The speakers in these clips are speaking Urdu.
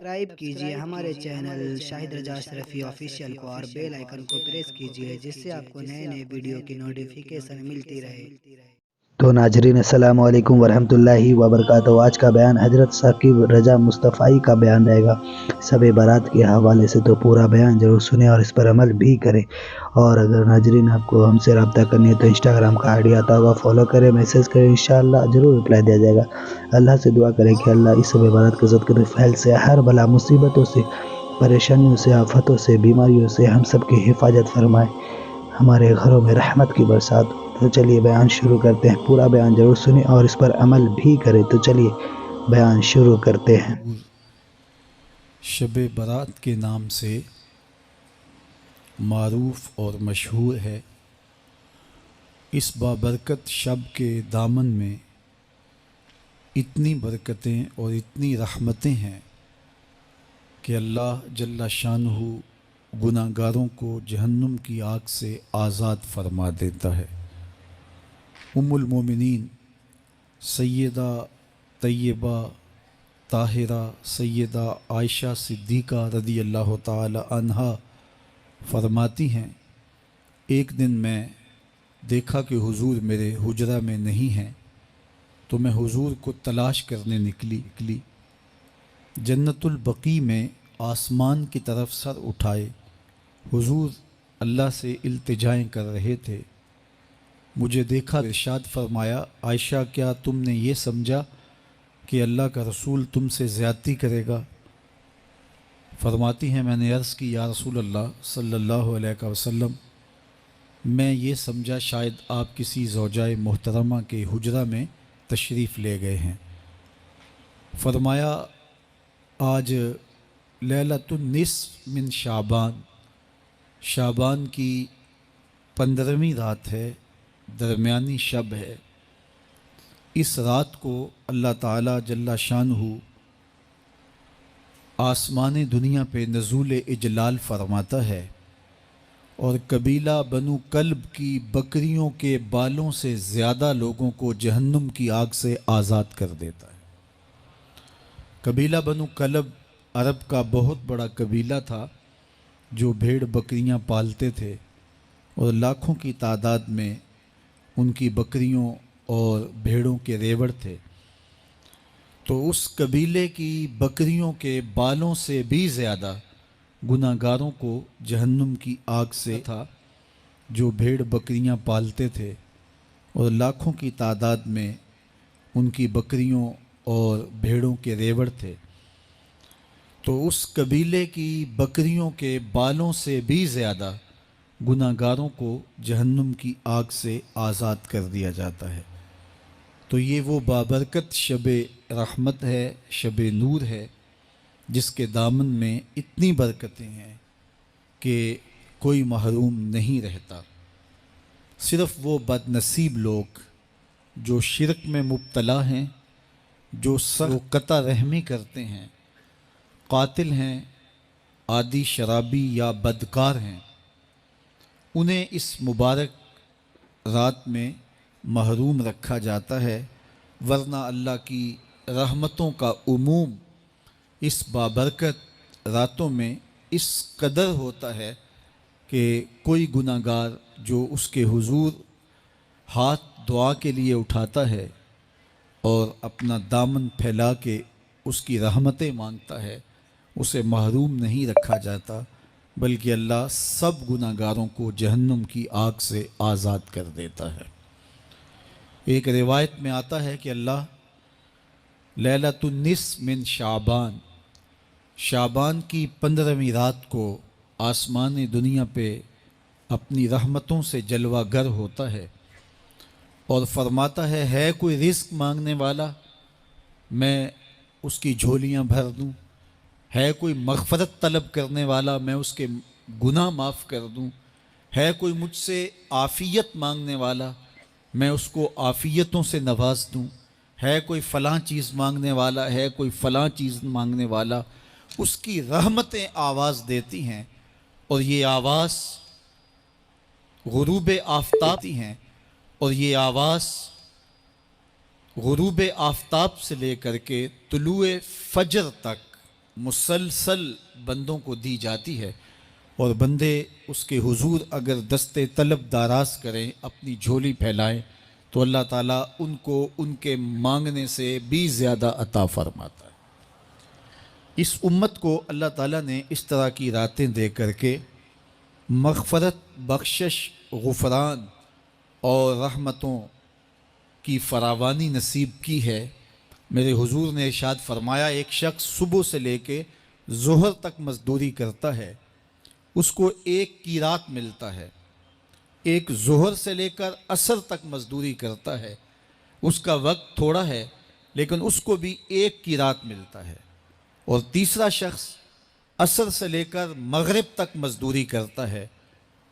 سبسکرائب کیجئے ہمارے چینل شاہد رضا اشرفی آفیشیل کو اور بیل آئیکن کو پریس کیجئے جس سے آپ کو نئے نئے ویڈیو کی نوٹیفیکیشن ملتی رہے۔ تو ناظرین السلام علیکم ورحمۃ اللہ وبرکاتہ۔ آج کا بیان حضرت ثاقب رضا مصطفی کا بیان رہے گا شب برات کے حوالے سے، تو پورا بیان ضرور سنیں اور اس پر عمل بھی کریں۔ اور اگر ناظرین آپ کو ہم سے رابطہ کرنی ہے تو انسٹاگرام کا آئی ڈی آتا ہوگا، فالو کریں، میسیج کریں، انشاءاللہ ضرور رپلائی دیا جائے گا۔ اللہ سے دعا کریں کہ اللہ اس شب برات کے صدقے فعل سے ہر بلا مصیبتوں سے، پریشانیوں سے، آفتوں سے، بیماریوں سے ہم سب کی حفاظت فرمائے، ہمارے گھروں میں رحمت کی برسات ہو۔ تو چلیے بیان شروع کرتے ہیں، پورا بیان ضرور سنیں اور اس پر عمل بھی کریں۔ تو چلیے بیان شروع کرتے ہیں۔ شب برات کے نام سے معروف اور مشہور ہے۔ اس بابرکت شب کے دامن میں اتنی برکتیں اور اتنی رحمتیں ہیں کہ اللہ جل شانہ گناہ گاروں کو جہنم کی آگ سے آزاد فرما دیتا ہے۔ ام المومنین سیدہ طیبہ طاہرہ سیدہ عائشہ صدیقہ رضی اللہ تعالی عنہا فرماتی ہیں، ایک دن میں دیکھا کہ حضور میرے حجرہ میں نہیں ہیں، تو میں حضور کو تلاش کرنے نکلی۔ جنت البقیع میں آسمان کی طرف سر اٹھائے حضور اللہ سے التجائیں کر رہے تھے۔ مجھے دیکھا، ارشاد فرمایا، عائشہ کیا تم نے یہ سمجھا کہ اللہ کا رسول تم سے زیادتی کرے گا؟ فرماتی ہیں میں نے عرض کی یا رسول اللہ صلی اللہ علیہ وسلم، میں یہ سمجھا شاید آپ کسی زوجائے محترمہ کے حجرہ میں تشریف لے گئے ہیں۔ فرمایا آج لیلۃ النصف من شعبان کی 15ویں رات ہے، درمیانی شب ہے۔ اس رات کو اللہ تعالیٰ جل شانہ آسمان دنیا پہ نزول اجلال فرماتا ہے اور قبیلہ بنو کلب کی بکریوں کے بالوں سے زیادہ لوگوں کو جہنم کی آگ سے آزاد کر دیتا ہے۔ قبیلہ بنو کلب عرب کا بہت بڑا قبیلہ تھا جو بھیڑ بکریاں پالتے تھے اور لاکھوں کی تعداد میں ان کی بکریوں اور بھیڑوں کے ریوڑ تھے۔ تو اس قبیلے کی بکریوں کے بالوں سے بھی زیادہ گناہ گاروں کو جہنم کی آگ سے تھا جو بھیڑ بکریاں پالتے تھے اور لاکھوں کی تعداد میں ان کی بکریوں اور بھیڑوں کے ریوڑ تھے۔ تو اس قبیلے کی بکریوں کے بالوں سے بھی زیادہ گناہ گاروں کو جہنم کی آگ سے آزاد کر دیا جاتا ہے۔ تو یہ وہ بابرکت شب رحمت ہے، شب نور ہے، جس کے دامن میں اتنی برکتیں ہیں کہ کوئی محروم نہیں رہتا۔ صرف وہ بد نصیب لوگ جو شرک میں مبتلا ہیں، جو قطع رحمی کرتے ہیں، قاتل ہیں، عادی شرابی یا بدکار ہیں، انہیں اس مبارک رات میں محروم رکھا جاتا ہے، ورنہ اللہ کی رحمتوں کا عموم اس بابرکت راتوں میں اس قدر ہوتا ہے کہ کوئی گناہ گار جو اس کے حضور ہاتھ دعا کے لیے اٹھاتا ہے اور اپنا دامن پھیلا کے اس کی رحمتیں مانگتا ہے، اسے محروم نہیں رکھا جاتا، بلکہ اللہ سب گناہ گاروں کو جہنم کی آگ سے آزاد کر دیتا ہے۔ ایک روایت میں آتا ہے کہ اللہ لیلۃ النصف من شعبان کی 15ویں رات کو آسمان دنیا پہ اپنی رحمتوں سے جلوہ گر ہوتا ہے اور فرماتا ہے کوئی رزق مانگنے والا، میں اس کی جھولیاں بھر دوں، ہے کوئی مغفرت طلب کرنے والا، میں اس کے گناہ معاف کر دوں، ہے کوئی مجھ سے عافیت مانگنے والا، میں اس کو عافیتوں سے نواز دوں، ہے کوئی فلاں چیز مانگنے والا، ہے کوئی فلاں چیز مانگنے والا، اس کی رحمتیں آواز دیتی ہیں اور یہ آواز غروب آفتاب ہیں، اور یہ آواز غروب آفتاب سے لے کر کے طلوع فجر تک مسلسل بندوں کو دی جاتی ہے، اور بندے اس کے حضور اگر دستے طلب دراز کریں، اپنی جھولی پھیلائیں، تو اللہ تعالیٰ ان کو ان کے مانگنے سے بھی زیادہ عطا فرماتا ہے۔ اس امت کو اللہ تعالیٰ نے اس طرح کی راتیں دے کر کے مغفرت، بخشش، غفران اور رحمتوں کی فراوانی نصیب کی ہے۔ میرے حضور نے ارشاد فرمایا، ایک شخص صبح سے لے کے ظہر تک مزدوری کرتا ہے، اس کو ایک قیراط ملتا ہے۔ ایک ظہر سے لے کر عصر تک مزدوری کرتا ہے، اس کا وقت تھوڑا ہے لیکن اس کو بھی ایک قیراط ملتا ہے۔ اور تیسرا شخص عصر سے لے کر مغرب تک مزدوری کرتا ہے،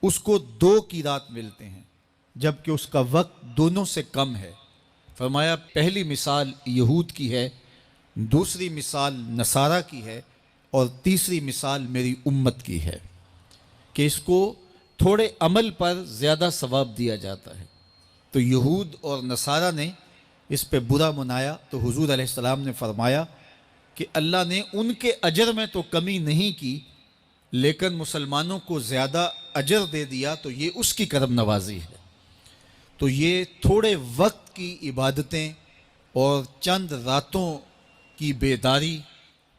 اس کو 2 قیراط ملتے ہیں، جبکہ اس کا وقت دونوں سے کم ہے۔ فرمایا پہلی مثال یہود کی ہے، دوسری مثال نصارہ کی ہے، اور تیسری مثال میری امت کی ہے کہ اس کو تھوڑے عمل پر زیادہ ثواب دیا جاتا ہے۔ تو یہود اور نصارہ نے اس پہ برا منایا، تو حضور علیہ السلام نے فرمایا کہ اللہ نے ان کے اجر میں تو کمی نہیں کی، لیکن مسلمانوں کو زیادہ اجر دے دیا، تو یہ اس کی کرم نوازی ہے۔ تو یہ تھوڑے وقت کی عبادتیں اور چند راتوں کی بیداری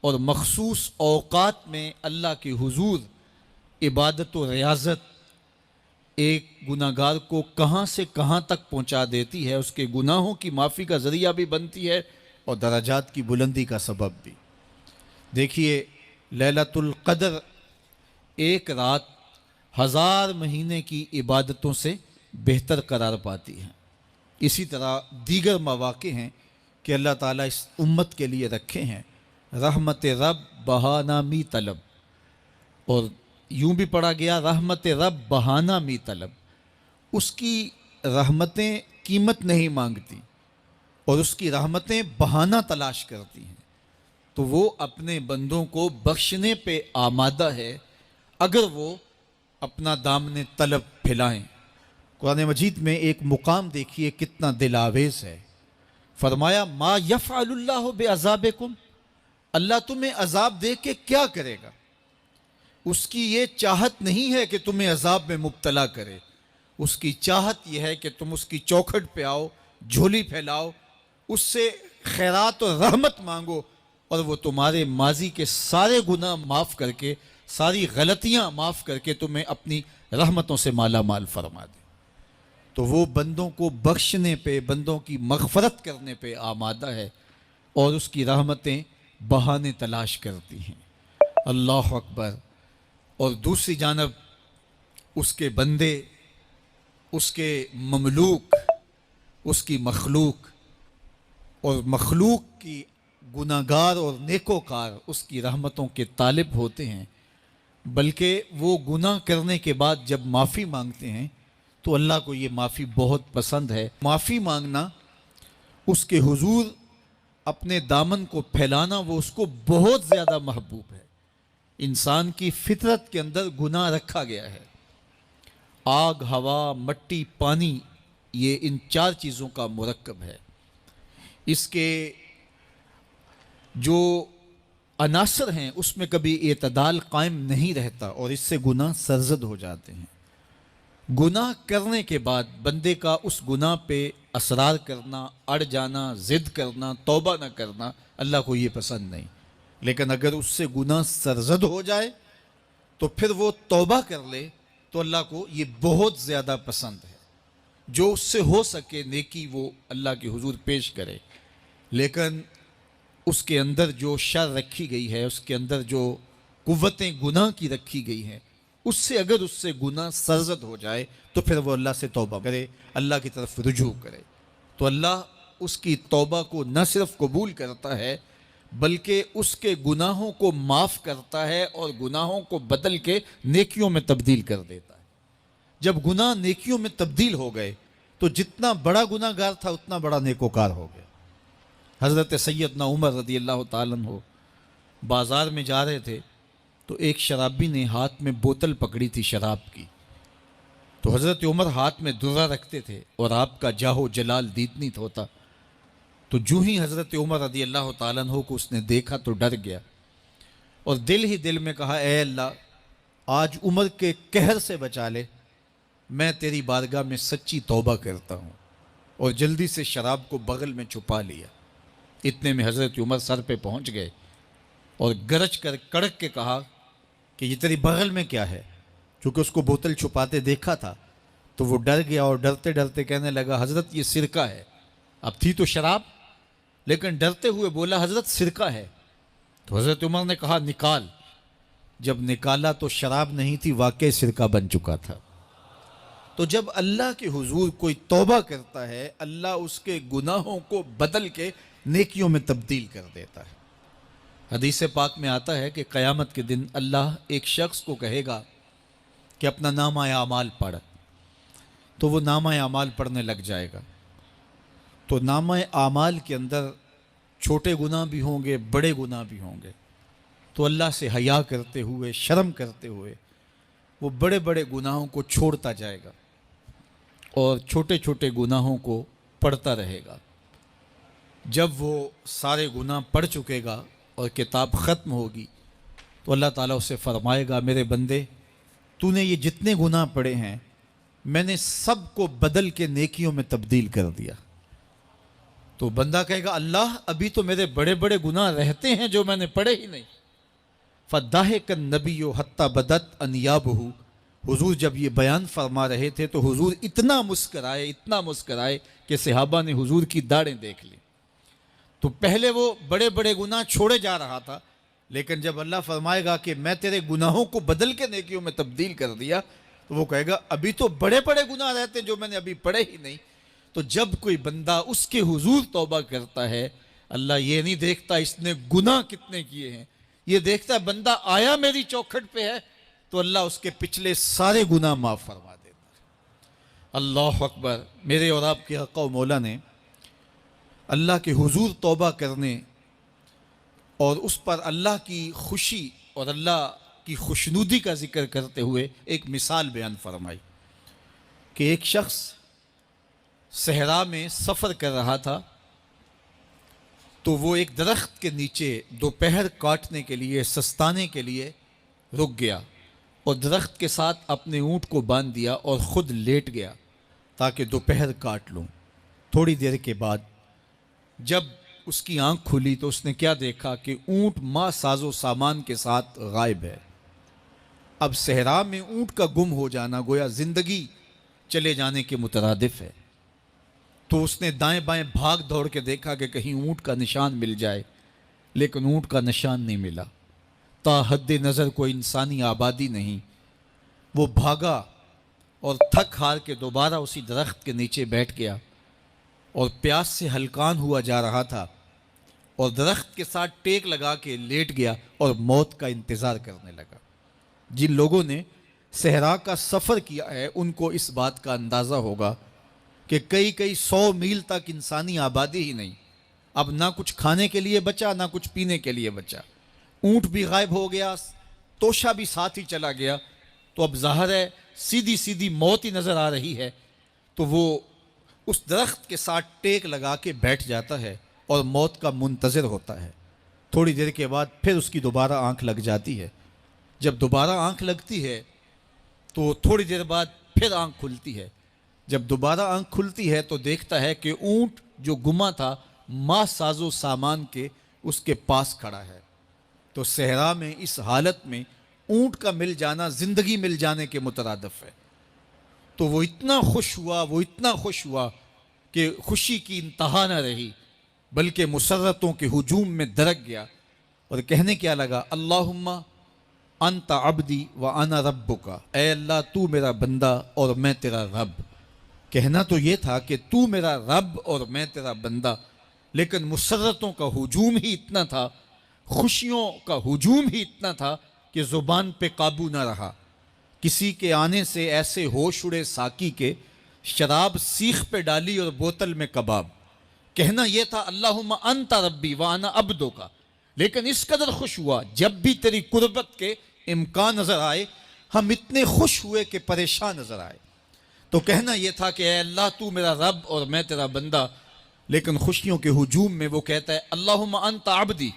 اور مخصوص اوقات میں اللہ کے حضور عبادت و ریاضت ایک گناہ گار کو کہاں سے کہاں تک پہنچا دیتی ہے، اس کے گناہوں کی معافی کا ذریعہ بھی بنتی ہے اور درجات کی بلندی کا سبب بھی۔ دیکھیے لیلۃ القدر ایک رات 1000 مہینے کی عبادتوں سے بہتر قرار پاتی ہے۔ اسی طرح دیگر مواقع ہیں کہ اللہ تعالیٰ اس امت کے لیے رکھے ہیں، رحمت رب بہانہ می طلب، اور یوں بھی پڑھا گیا رحمت رب بہانہ می طلب۔ اس کی رحمتیں قیمت نہیں مانگتی اور اس کی رحمتیں بہانہ تلاش کرتی ہیں، تو وہ اپنے بندوں کو بخشنے پہ آمادہ ہے اگر وہ اپنا دامن طلب پھیلائیں۔ قرآن مجید میں ایک مقام دیکھیے کتنا دل آویز ہے۔ فرمایا ما یفعل اللہ بعذابکم، اللہ تمہیں عذاب دے کے کیا کرے گا؟ اس کی یہ چاہت نہیں ہے کہ تمہیں عذاب میں مبتلا کرے، اس کی چاہت یہ ہے کہ تم اس کی چوکھٹ پہ آؤ، جھولی پھیلاؤ، اس سے خیرات اور رحمت مانگو، اور وہ تمہارے ماضی کے سارے گناہ معاف کر کے، ساری غلطیاں معاف کر کے تمہیں اپنی رحمتوں سے مالا مال فرما دے۔ تو وہ بندوں کو بخشنے پہ، بندوں کی مغفرت کرنے پہ آمادہ ہے اور اس کی رحمتیں بہانے تلاش کرتی ہیں۔ اللہ اکبر۔ اور دوسری جانب اس کے بندے، اس کے مملوک، اس کی مخلوق، اور مخلوق کی گناہگار اور نیکوکار اس کی رحمتوں کے طالب ہوتے ہیں، بلکہ وہ گناہ کرنے کے بعد جب معافی مانگتے ہیں تو اللہ کو یہ معافی بہت پسند ہے۔ معافی مانگنا، اس کے حضور اپنے دامن کو پھیلانا، وہ اس کو بہت زیادہ محبوب ہے۔ انسان کی فطرت کے اندر گناہ رکھا گیا ہے۔ آگ، ہوا، مٹی، پانی، یہ ان 4 چیزوں کا مرکب ہے۔ اس کے جو عناصر ہیں اس میں کبھی اعتدال قائم نہیں رہتا اور اس سے گناہ سرزد ہو جاتے ہیں۔ گناہ کرنے کے بعد بندے کا اس گناہ پہ اصرار کرنا، اڑ جانا، ضد کرنا، توبہ نہ کرنا، اللہ کو یہ پسند نہیں۔ لیکن اگر اس سے گناہ سرزد ہو جائے تو پھر وہ توبہ کر لے تو اللہ کو یہ بہت زیادہ پسند ہے۔ جو اس سے ہو سکے نیکی وہ اللہ کے حضور پیش کرے، لیکن اس کے اندر جو شر رکھی گئی ہے، اس کے اندر جو قوتیں گناہ کی رکھی گئی ہیں، اس سے اگر اس سے گناہ سرزد ہو جائے تو پھر وہ اللہ سے توبہ کرے، اللہ کی طرف رجوع کرے، تو اللہ اس کی توبہ کو نہ صرف قبول کرتا ہے بلکہ اس کے گناہوں کو معاف کرتا ہے اور گناہوں کو بدل کے نیکیوں میں تبدیل کر دیتا ہے۔ جب گناہ نیکیوں میں تبدیل ہو گئے تو جتنا بڑا گناہ گار تھا اتنا بڑا نیکوکار ہو گیا۔ حضرت سیدنا عمر رضی اللہ تعالیٰ عنہ بازار میں جا رہے تھے تو ایک شرابی نے ہاتھ میں بوتل پکڑی تھی شراب کی، تو حضرت عمر ہاتھ میں درہ رکھتے تھے اور آپ کا جاہو جلال دیدنیت ہوتا، تو جو ہی حضرت عمر رضی اللہ تعالیٰ عنہ کو اس نے دیکھا تو ڈر گیا، اور دل ہی دل میں کہا اے اللہ آج عمر کے قہر سے بچا لے، میں تیری بارگاہ میں سچی توبہ کرتا ہوں، اور جلدی سے شراب کو بغل میں چھپا لیا۔ اتنے میں حضرت عمر سر پہ پہنچ گئے اور گرج کر کڑک کے کہا کہ یہ تیری بغل میں کیا ہے؟ چونکہ اس کو بوتل چھپاتے دیکھا تھا تو وہ ڈر گیا اور ڈرتے ڈرتے کہنے لگا حضرت یہ سرکہ ہے۔ اب تھی تو شراب، لیکن ڈرتے ہوئے بولا حضرت سرکہ ہے۔ تو حضرت عمر نے کہا نکال۔ جب نکالا تو شراب نہیں تھی، واقعی سرکہ بن چکا تھا۔ تو جب اللہ کے حضور کوئی توبہ کرتا ہے، اللہ اس کے گناہوں کو بدل کے نیکیوں میں تبدیل کر دیتا ہے۔ حدیث پاک میں آتا ہے کہ قیامت کے دن اللہ ایک شخص کو کہے گا کہ اپنا نامہ اعمال پڑھ، تو وہ نامہ اعمال پڑھنے لگ جائے گا۔ تو نامہ اعمال کے اندر چھوٹے گناہ بھی ہوں گے، بڑے گناہ بھی ہوں گے۔ تو اللہ سے حیا کرتے ہوئے، شرم کرتے ہوئے وہ بڑے بڑے گناہوں کو چھوڑتا جائے گا اور چھوٹے چھوٹے گناہوں کو پڑھتا رہے گا۔ جب وہ سارے گناہ پڑھ چکے گا اور کتاب ختم ہوگی تو اللہ تعالیٰ اسے فرمائے گا میرے بندے تو نے یہ جتنے گناہ پڑھے ہیں میں نے سب کو بدل کے نیکیوں میں تبدیل کر دیا۔ تو بندہ کہے گا اللہ ابھی تو میرے بڑے بڑے گناہ رہتے ہیں جو میں نے پڑھے ہی نہیں۔ فَضَحِكَ النَّبِيُّ حَتَّى بَدَتْ أَنْيَابُهُ، حضور جب یہ بیان فرما رہے تھے تو حضور اتنا مسکرائے کہ صحابہ نے حضور کی داڑھیں دیکھ لی۔ تو پہلے وہ بڑے بڑے گناہ چھوڑے جا رہا تھا، لیکن جب اللہ فرمائے گا کہ میں تیرے گناہوں کو بدل کے نیکیوں میں تبدیل کر دیا تو وہ کہے گا ابھی تو بڑے بڑے گناہ رہتے ہیں جو میں نے ابھی پڑھے ہی نہیں۔ تو جب کوئی بندہ اس کے حضور توبہ کرتا ہے، اللہ یہ نہیں دیکھتا اس نے گناہ کتنے کیے ہیں، یہ دیکھتا ہے بندہ آیا میری چوکھٹ پہ ہے تو اللہ اس کے پچھلے سارے گناہ معاف فرما دیتا ہے۔ اللہ اکبر۔ میرے اور آپ کے آقا و مولا نے اللہ کے حضور توبہ کرنے اور اس پر اللہ کی خوشی اور اللہ کی خوشنودی کا ذکر کرتے ہوئے ایک مثال بیان فرمائی کہ ایک شخص صحرا میں سفر کر رہا تھا تو وہ ایک درخت کے نیچے دوپہر کاٹنے کے لیے، سستانے کے لیے رک گیا اور درخت کے ساتھ اپنے اونٹ کو باندھ دیا اور خود لیٹ گیا تاکہ دوپہر کاٹ لوں۔ تھوڑی دیر کے بعد جب اس کی آنکھ کھلی تو اس نے کیا دیکھا کہ اونٹ ماں ساز و سامان کے ساتھ غائب ہے۔ اب صحرا میں اونٹ کا گم ہو جانا گویا زندگی چلے جانے کے مترادف ہے۔ تو اس نے دائیں بائیں بھاگ دوڑ کے دیکھا کہ کہیں اونٹ کا نشان مل جائے، لیکن اونٹ کا نشان نہیں ملا۔ تا حد نظر کوئی انسانی آبادی نہیں۔ وہ بھاگا اور تھک ہار کے دوبارہ اسی درخت کے نیچے بیٹھ گیا اور پیاس سے ہلکان ہوا جا رہا تھا اور درخت کے ساتھ ٹیک لگا کے لیٹ گیا اور موت کا انتظار کرنے لگا۔ جن لوگوں نے صحرا کا سفر کیا ہے ان کو اس بات کا اندازہ ہوگا کہ کئی 100 میل تک انسانی آبادی ہی نہیں، اب نہ کچھ کھانے کے لیے بچا نہ کچھ پینے کے لیے بچا، اونٹ بھی غائب ہو گیا، توشہ بھی ساتھ ہی چلا گیا، تو اب ظاہر ہے سیدھی موت ہی نظر آ رہی ہے۔ تو وہ اس درخت کے ساتھ ٹیک لگا کے بیٹھ جاتا ہے اور موت کا منتظر ہوتا ہے۔ تھوڑی دیر کے بعد پھر اس کی دوبارہ آنکھ لگ جاتی ہے۔ جب دوبارہ آنکھ لگتی ہے تو تھوڑی دیر بعد پھر آنکھ کھلتی ہے۔ جب دوبارہ آنکھ کھلتی ہے تو دیکھتا ہے کہ اونٹ جو گما تھا ماں ساز و سامان کے اس کے پاس کھڑا ہے۔ تو صحرا میں اس حالت میں اونٹ کا مل جانا زندگی مل جانے کے مترادف ہے۔ تو وہ اتنا خوش ہوا کہ خوشی کی انتہا نہ رہی، بلکہ مسرتوں کے ہجوم میں درک گیا اور کہنے کیا لگا اللہم انت عبدی وانا ربک، اے اللہ تو میرا بندہ اور میں تیرا رب۔ کہنا تو یہ تھا کہ تو میرا رب اور میں تیرا بندہ، لیکن مسرتوں کا ہجوم ہی اتنا تھا، خوشیوں کا ہجوم ہی اتنا تھا کہ زبان پہ قابو نہ رہا۔ کسی کے آنے سے ایسے ہوش اڑے ساقی کے، شراب سیخ پہ ڈالی اور بوتل میں کباب۔ کہنا یہ تھا اللہم انت ربی وانا عبدک، لیکن اس قدر خوش ہوا جب بھی تیری قربت کے امکان نظر آئے ہم اتنے خوش ہوئے کہ پریشان نظر آئے۔ تو کہنا یہ تھا کہ اے اللہ تو میرا رب اور میں تیرا بندہ، لیکن خوشیوں کے ہجوم میں وہ کہتا ہے اللہم انت عبدی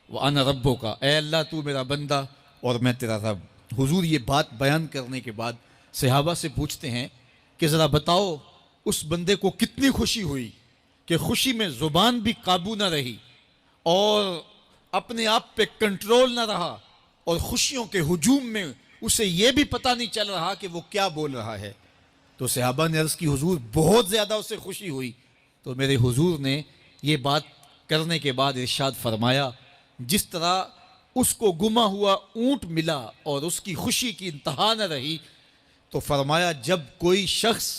وَأَنَا رَبُّكَ، اے اللہ تو میرا بندہ اور میں تیرا رب۔ حضور یہ بات بیان کرنے کے بعد صحابہ سے پوچھتے ہیں کہ ذرا بتاؤ اس بندے کو کتنی خوشی ہوئی کہ خوشی میں زبان بھی قابو نہ رہی اور اپنے آپ پہ کنٹرول نہ رہا، اور خوشیوں کے ہجوم میں اسے یہ بھی پتہ نہیں چل رہا کہ وہ کیا بول رہا ہے۔ تو صحابہ نے عرض کی حضور بہت زیادہ اسے خوشی ہوئی۔ تو میرے حضور نے یہ بات کرنے کے بعد ارشاد فرمایا، جس طرح اس کو گما ہوا اونٹ ملا اور اس کی خوشی کی انتہا نہ رہی، تو فرمایا جب کوئی شخص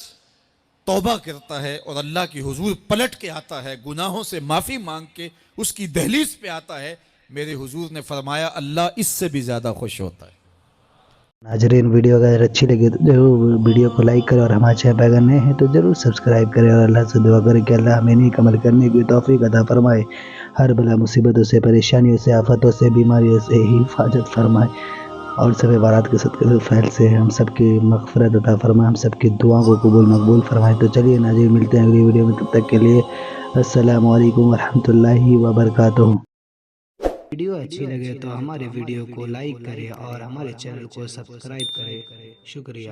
توبہ کرتا ہے اور اللہ کی حضور پلٹ کے آتا ہے، گناہوں سے معافی مانگ کے اس کی دہلیز پہ آتا ہے، میرے حضور نے فرمایا اللہ اس سے بھی زیادہ خوش ہوتا ہے۔ ناظرین ویڈیو اگر اچھی لگے تو ضرور ویڈیو کو لائک کریں، اور ہمارے چینل پہ اگر نئے ہیں تو ضرور سبسکرائب کریں، اور اللہ سے دعا کریں کہ اللہ ہمیں نیک عمل کرنے کی توفیق عطا فرمائے، ہر بلا مصیبتوں سے، پریشانیوں سے، آفتوں سے، بیماریوں سے حفاظت فرمائے، اور سب بارات کے صدقے فیل سے ہم سب کی مغفرت عطا فرمائے، ہم سب کی دعاؤں کو قبول مقبول فرمائے۔ تو چلیے ناظرین ملتے ہیں اگلی ویڈیو میں، تب تک کے لیے السلام علیکم ورحمۃ اللہ وبرکاتہ۔ ویڈیو اچھی لگے تو ہمارے ویڈیو کو لائک کریں اور ہمارے چینل کو سبسکرائب کریں۔ شکریہ۔